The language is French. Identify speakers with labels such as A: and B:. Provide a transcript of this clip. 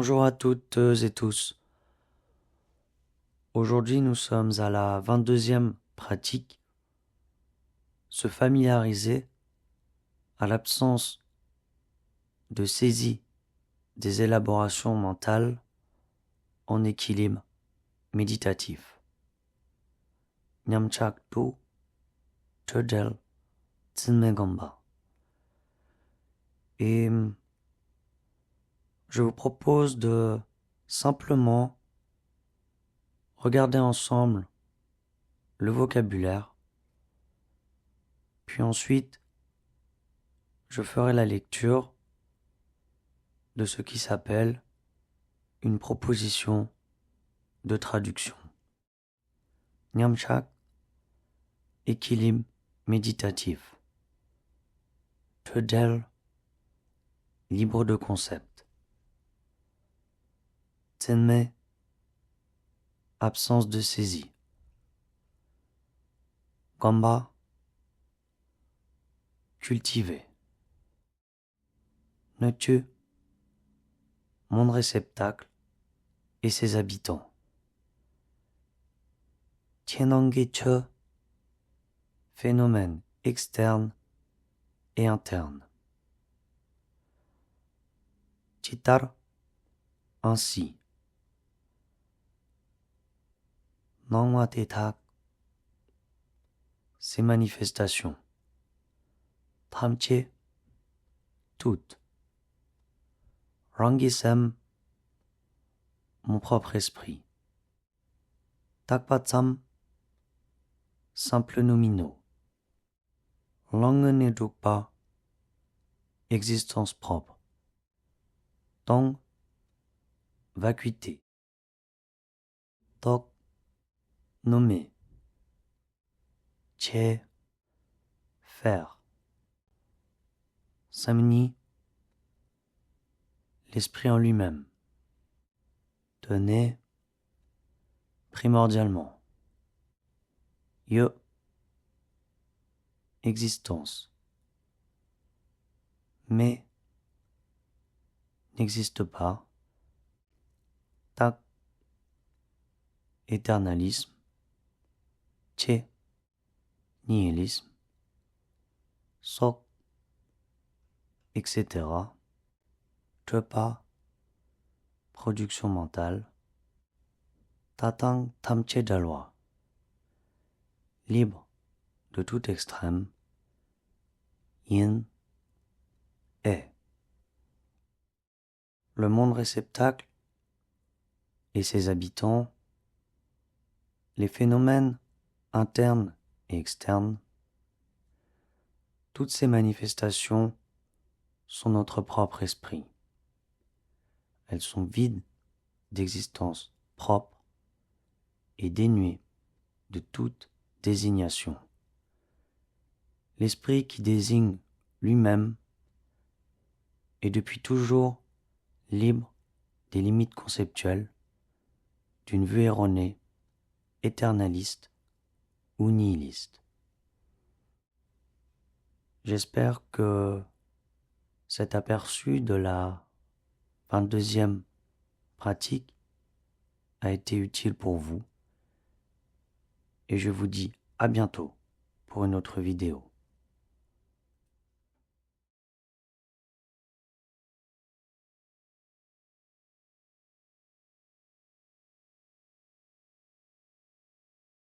A: Bonjour à toutes et tous. Aujourd'hui, nous sommes à la 22e pratique. Se familiariser à l'absence de saisie des élaborations mentales en équilibre méditatif. Nyamchak Do Chodel Tsinme Gamba. Et je vous propose de simplement regarder ensemble le vocabulaire, puis ensuite je ferai la lecture de ce qui s'appelle une proposition de traduction. Nyamchak, équilibre méditatif. Todel, libre de concept. Tsenme, absence de saisie. Gamba, cultiver. Netu, monde réceptacle et ses habitants. Tienangeche, phénomène externe et interne. Chitar, ainsi. Nangwatetak, ses manifestations. Tramche, toutes. Rangisem, mon propre esprit. Takpatsam, simple nominaux. Langenedukpa, existence propre. Tong, vacuité. Tok, nommé. Che, faire. Samni, l'esprit en lui-même. Tenez, primordialement. Yo, existence. Mais, n'existe pas. Tak, éternalisme. Che, nihilisme. Sok, etc. Trepa, production mentale. Tatang tamche dalwa, libre de tout extrême. Yin, est. Le monde réceptacle et ses habitants, les phénomènes internes et externes, toutes ces manifestations sont notre propre esprit. Elles sont vides d'existence propre et dénuées de toute désignation. L'esprit qui désigne lui-même est depuis toujours libre des limites conceptuelles d'une vue erronée, éternaliste ou nihiliste. J'espère que cet aperçu de la 22e pratique a été utile pour vous et je vous dis à bientôt pour une autre vidéo.